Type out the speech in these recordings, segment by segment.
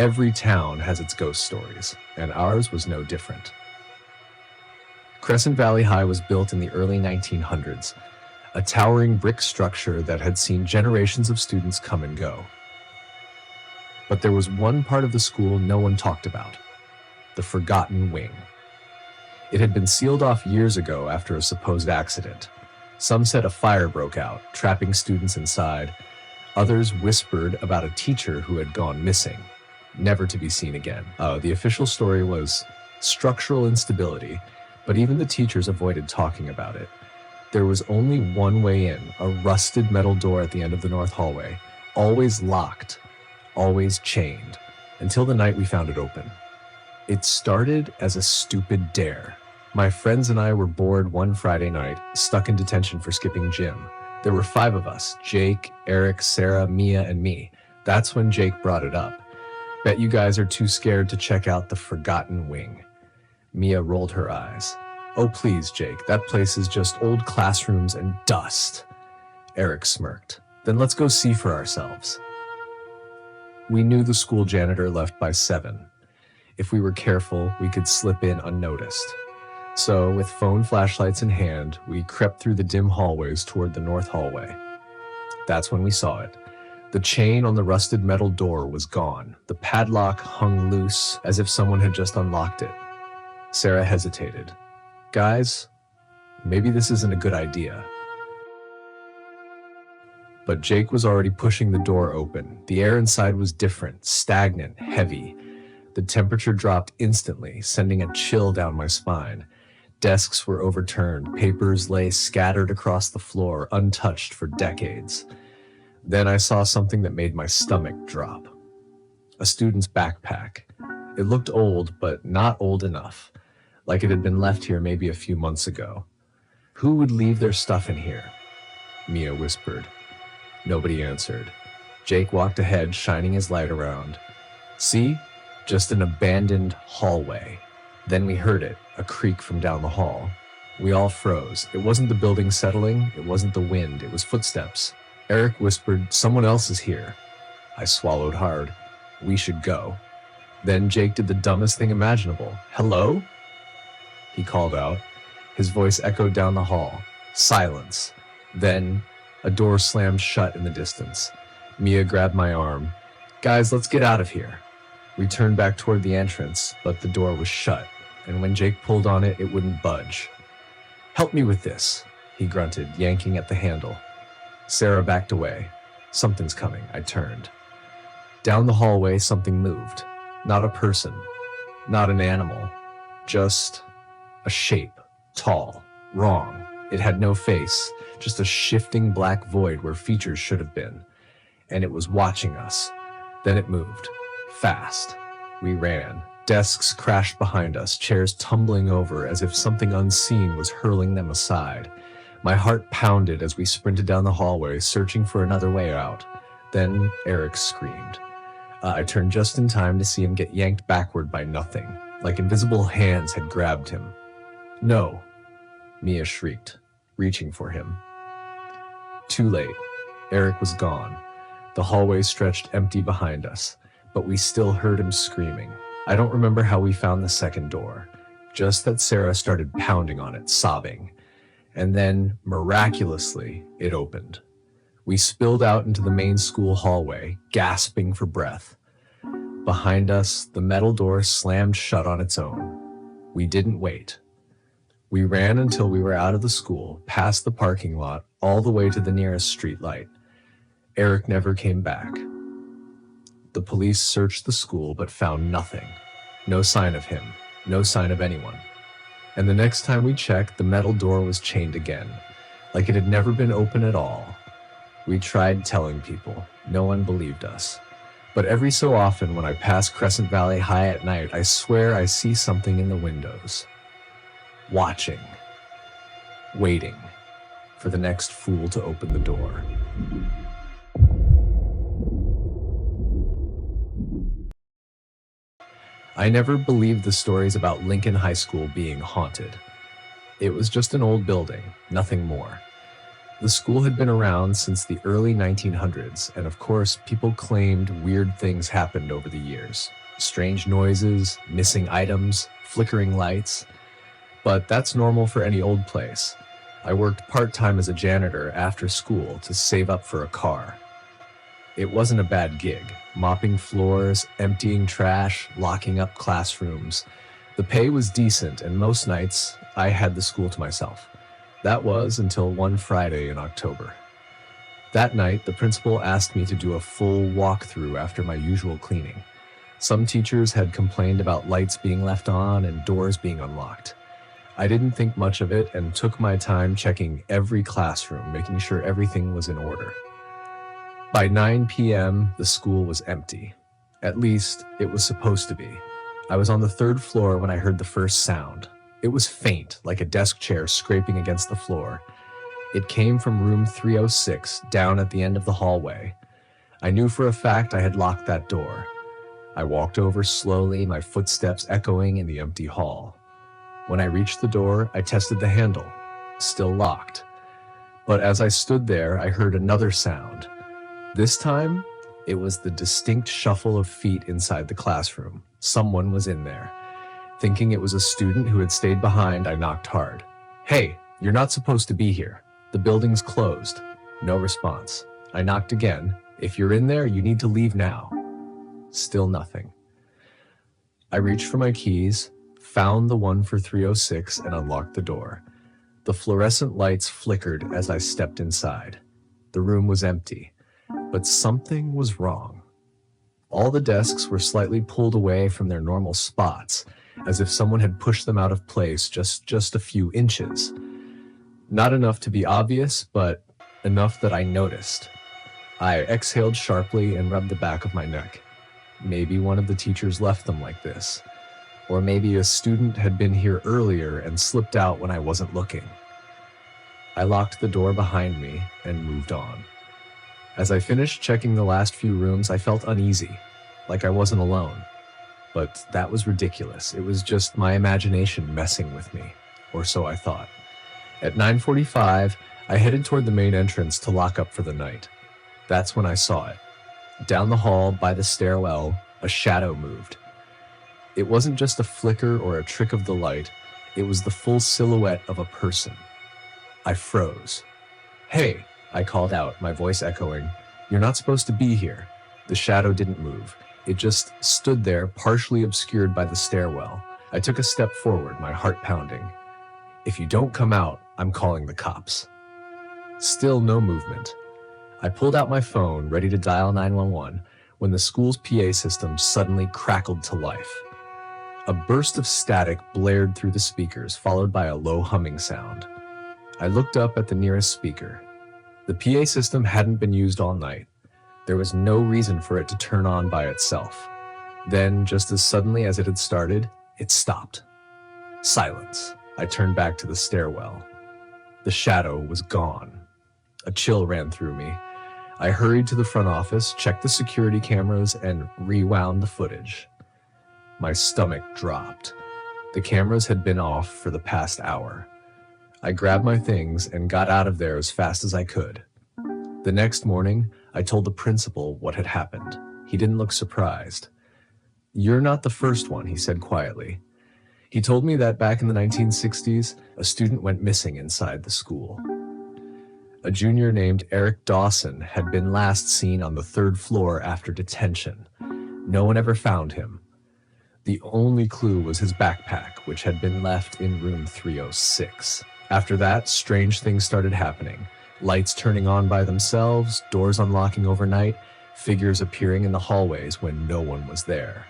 Every town has its ghost stories, and ours was no different. Crescent Valley High was built in the early 1900s, a towering brick structure that had seen generations of students come and go. But there was one part of the school no one talked about: the forgotten wing. It had been sealed off years ago after a supposed accident. Some said a fire broke out, trapping students inside. Others whispered about a teacher who had gone missing, never to be seen again. The official story was structural instability, but even the teachers avoided talking about it. There was only one way in, a rusted metal door at the end of the north hallway, always locked, always chained, until the night we found it open. It started as a stupid dare. My friends and I were bored one Friday night, stuck in detention for skipping gym. There were 5 of us: Jake, Eric, Sarah, Mia, and me. That's when Jake brought it up. Bet you guys are too scared to check out the forgotten wing. Mia rolled her eyes. Oh please, Jake, that place is just old classrooms and dust. Eric smirked. Then let's go see for ourselves. We knew the school janitor left by 7. If we were careful, we could slip in unnoticed. So, with phone flashlights in hand, we crept through the dim hallways toward the north hallway. That's when we saw it. The chain on the rusted metal door was gone. The padlock hung loose, as if someone had just unlocked it. Sarah hesitated. Guys, maybe this isn't a good idea. But Jake was already pushing the door open. The air inside was different, stagnant, heavy. The temperature dropped instantly, sending a chill down my spine. Desks were overturned, papers lay scattered across the floor, untouched for decades. Then I saw something that made my stomach drop. A student's backpack. It looked old, but not old enough, like it had been left here maybe a few months ago. Who would leave their stuff in here? Mia whispered. Nobody answered. Jake walked ahead, shining his light around. See? Just an abandoned hallway. Then we heard it, a creak from down the hall. We all froze. It wasn't the building settling, it wasn't the wind, it was footsteps. Eric whispered, someone else is here. I swallowed hard. We should go. Then Jake did the dumbest thing imaginable. Hello? He called out. His voice echoed down the hall. Silence. Then a door slammed shut in the distance. Mia grabbed my arm. Guys, let's get out of here. We turned back toward the entrance, but the door was shut, and when Jake pulled on it, it wouldn't budge. Help me with this, he grunted, yanking at the handle. Sarah backed away. Something's coming, I turned. Down the hallway, something moved. Not a person, not an animal, just a shape, tall, wrong. It had no face, just a shifting black void where features should have been. And it was watching us. Then it moved. Fast. We ran. Desks crashed behind us, chairs tumbling over as if something unseen was hurling them aside. My heart pounded as we sprinted down the hallway, searching for another way out. Then Eric screamed. I turned just in time to see him get yanked backward by nothing, like invisible hands had grabbed him. No, Mia shrieked, reaching for him. Too late. Eric was gone. The hallway stretched empty behind us, but we still heard him screaming. I don't remember how we found the second door, just that Sarah started pounding on it, sobbing. And then, miraculously, it opened. We spilled out into the main school hallway, gasping for breath. Behind us, the metal door slammed shut on its own. We didn't wait. We ran until we were out of the school, past the parking lot, all the way to the nearest street light. Eric never came back. The police searched the school but found nothing. No sign of him, no sign of anyone. And the next time we checked, the metal door was chained again, like it had never been open at all. We tried telling people. No one believed us. But every so often when I pass Crescent Valley High at night, I swear I see something in the windows. Watching. Waiting for the next fool to open the door. I never believed the stories about Lincoln High School being haunted. It was just an old building, nothing more. The school had been around since the early 1900s, and of course, people claimed weird things happened over the years. Strange noises, missing items, flickering lights. But that's normal for any old place. I worked part-time as a janitor after school to save up for a car. It wasn't a bad gig. Mopping floors, emptying trash, locking up classrooms. The pay was decent, and most nights I had the school to myself. That was until one Friday in October. That night, the principal asked me to do a full walkthrough after my usual cleaning. Some teachers had complained about lights being left on and doors being unlocked. I didn't think much of it and took my time checking every classroom, making sure everything was in order. By 9 p.m., the school was empty. At least, it was supposed to be. I was on the third floor when I heard the first sound. It was faint, like a desk chair scraping against the floor. It came from room 306, down at the end of the hallway. I knew for a fact I had locked that door. I walked over slowly, my footsteps echoing in the empty hall. When I reached the door, I tested the handle. Still locked. But as I stood there, I heard another sound. This time, it was the distinct shuffle of feet inside the classroom. Someone was in there. Thinking it was a student who had stayed behind, I knocked hard. "Hey, you're not supposed to be here. The building's closed." No response. I knocked again. "If you're in there, you need to leave now." Still nothing. I reached for my keys, found the one for 306, and unlocked the door. The fluorescent lights flickered as I stepped inside. The room was empty, but something was wrong. All the desks were slightly pulled away from their normal spots, as if someone had pushed them out of place just a few inches. Not enough to be obvious, but enough that I noticed. I exhaled sharply and rubbed the back of my neck. Maybe one of the teachers left them like this. Or maybe a student had been here earlier and slipped out when I wasn't looking. I locked the door behind me and moved on. As I finished checking the last few rooms, I felt uneasy, like I wasn't alone. But that was ridiculous. It was just my imagination messing with me, or so I thought. At 9:45, I headed toward the main entrance to lock up for the night. That's when I saw it. Down the hall, by the stairwell, a shadow moved. It wasn't just a flicker or a trick of the light. It was the full silhouette of a person. I froze. "Hey," I called out, my voice echoing. "You're not supposed to be here." The shadow didn't move. It just stood there, partially obscured by the stairwell. I took a step forward, my heart pounding. "If you don't come out, I'm calling the cops." Still no movement. I pulled out my phone, ready to dial 911, when the school's PA system suddenly crackled to life. A burst of static blared through the speakers, followed by a low humming sound. I looked up at the nearest speaker. The PA system hadn't been used all night. There was no reason for it to turn on by itself. Then, just as suddenly as it had started, it stopped. Silence. I turned back to the stairwell. The shadow was gone. A chill ran through me. I hurried to the front office, checked the security cameras, and rewound the footage. My stomach dropped. The cameras had been off for the past hour. I grabbed my things and got out of there as fast as I could. The next morning, I told the principal what had happened. He didn't look surprised. "You're not the first one," he said quietly. He told me that back in the 1960s, a student went missing inside the school. A junior named Eric Dawson had been last seen on the third floor after detention. No one ever found him. The only clue was his backpack, which had been left in room 306. After that, strange things started happening. Lights turning on by themselves, doors unlocking overnight, figures appearing in the hallways when no one was there.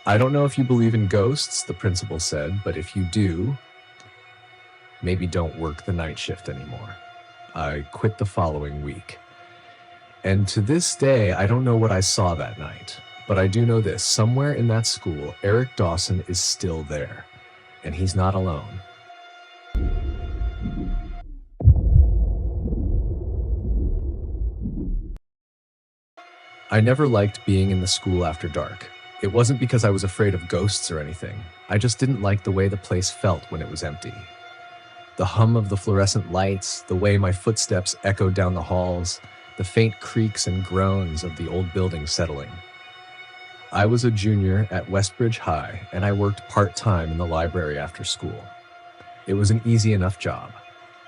"I don't know if you believe in ghosts," the principal said, "but if you do, maybe don't work the night shift anymore." I quit the following week. And to this day, I don't know what I saw that night, but I do know this: somewhere in that school, Eric Dawson is still there, and he's not alone. I never liked being in the school after dark. It wasn't because I was afraid of ghosts or anything. I just didn't like the way the place felt when it was empty. The hum of the fluorescent lights, the way my footsteps echoed down the halls, the faint creaks and groans of the old building settling. I was a junior at Westbridge High, and I worked part-time in the library after school. It was an easy enough job,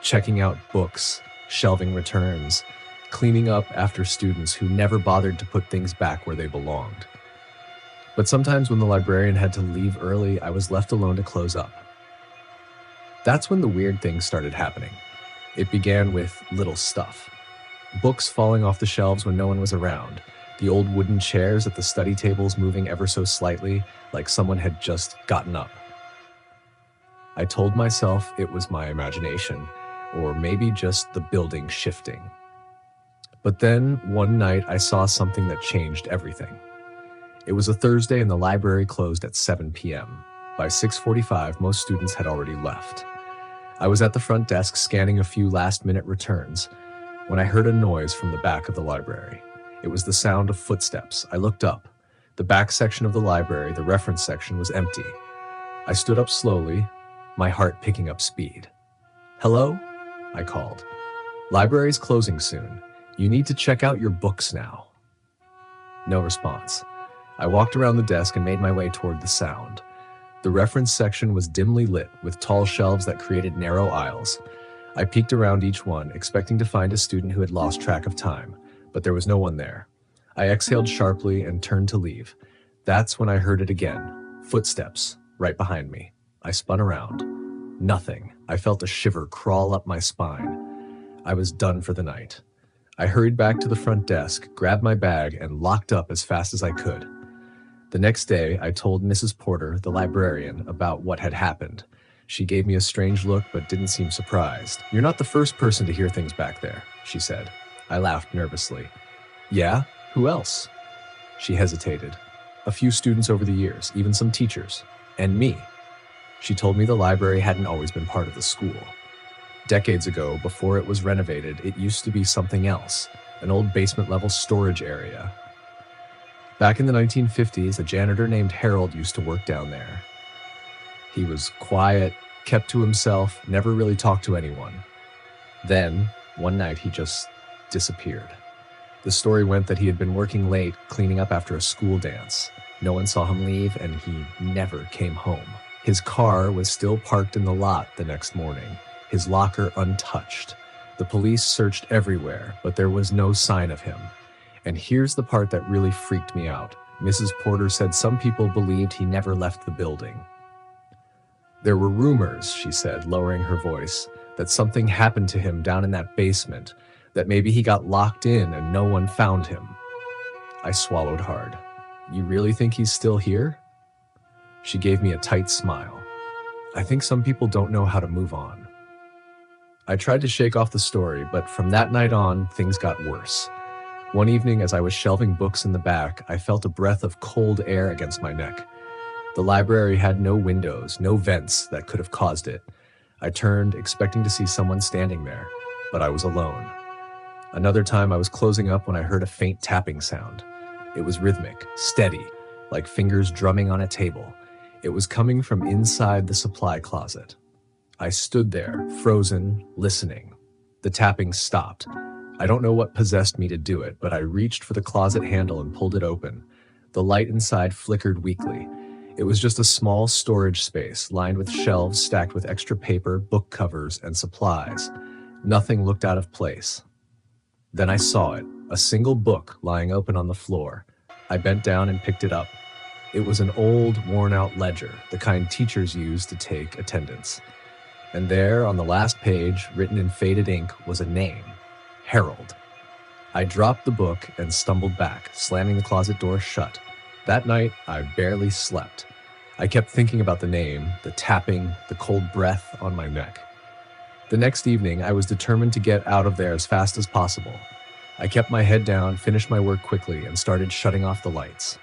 checking out books, shelving returns, cleaning up after students who never bothered to put things back where they belonged. But sometimes when the librarian had to leave early, I was left alone to close up. That's when the weird things started happening. It began with little stuff. Books falling off the shelves when no one was around, the old wooden chairs at the study tables moving ever so slightly, like someone had just gotten up. I told myself it was my imagination, or maybe just the building shifting. But then, one night, I saw something that changed everything. It was a Thursday and the library closed at 7 p.m. By 6:45, most students had already left. I was at the front desk scanning a few last-minute returns when I heard a noise from the back of the library. It was the sound of footsteps. I looked up. The back section of the library, the reference section, was empty. I stood up slowly, my heart picking up speed. "Hello?" I called. "Library's closing soon. You need to check out your books now." No response. I walked around the desk and made my way toward the sound. The reference section was dimly lit, with tall shelves that created narrow aisles. I peeked around each one, expecting to find a student who had lost track of time, but there was no one there. I exhaled sharply and turned to leave. That's when I heard it again. Footsteps, right behind me. I spun around. Nothing. I felt a shiver crawl up my spine. I was done for the night. I hurried back to the front desk, grabbed my bag, and locked up as fast as I could. The next day, I told Mrs. Porter, the librarian, about what had happened. She gave me a strange look but didn't seem surprised. "You're not the first person to hear things back there," she said. I laughed nervously. "Yeah? Who else?" She hesitated. "A few students over the years, even some teachers. And me." She told me the library hadn't always been part of the school. Decades ago, before it was renovated, it used to be something else, an old basement-level storage area. Back in the 1950s, a janitor named Harold used to work down there. He was quiet, kept to himself, never really talked to anyone. Then, one night, he just disappeared. The story went that he had been working late, cleaning up after a school dance. No one saw him leave, and he never came home. His car was still parked in the lot the next morning, his locker untouched. The police searched everywhere, but there was no sign of him. And here's the part that really freaked me out. Mrs. Porter said some people believed he never left the building. "There were rumors," she said, lowering her voice, "that something happened to him down in that basement, that maybe he got locked in and no one found him." I swallowed hard. "You really think he's still here?" She gave me a tight smile. "I think some people don't know how to move on." I tried to shake off the story, but from that night on, things got worse. One evening, as I was shelving books in the back, I felt a breath of cold air against my neck. The library had no windows, no vents that could have caused it. I turned, expecting to see someone standing there, but I was alone. Another time, I was closing up when I heard a faint tapping sound. It was rhythmic, steady, like fingers drumming on a table. It was coming from inside the supply closet. I stood there, frozen, listening. The tapping stopped. I don't know what possessed me to do it, but I reached for the closet handle and pulled it open. The light inside flickered weakly. It was just a small storage space lined with shelves stacked with extra paper, book covers, and supplies. Nothing looked out of place. Then I saw it, a single book lying open on the floor. I bent down and picked it up. It was an old, worn-out ledger, the kind teachers use to take attendance. And there, on the last page, written in faded ink, was a name. Harold. I dropped the book and stumbled back, slamming the closet door shut. That night, I barely slept. I kept thinking about the name, the tapping, the cold breath on my neck. The next evening, I was determined to get out of there as fast as possible. I kept my head down, finished my work quickly, and started shutting off the lights.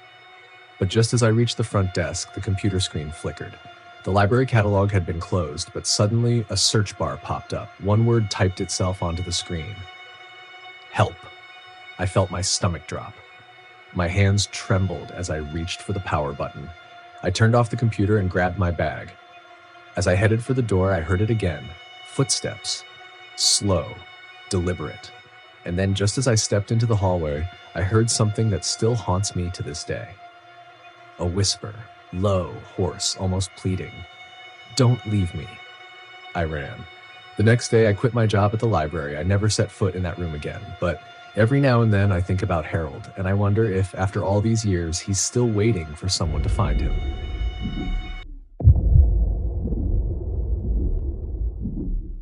But just as I reached the front desk, the computer screen flickered. The library catalog had been closed, but suddenly a search bar popped up. One word typed itself onto the screen. Help. I felt my stomach drop. My hands trembled as I reached for the power button. I turned off the computer and grabbed my bag. As I headed for the door, I heard it again. Footsteps. Slow. Deliberate. And then just as I stepped into the hallway, I heard something that still haunts me to this day. A whisper. Low, hoarse, almost pleading. "Don't leave me." I ran. The next day, I quit my job at the library. I never set foot in that room again. But every now and then, I think about Harold, and I wonder if, after all these years, he's still waiting for someone to find him.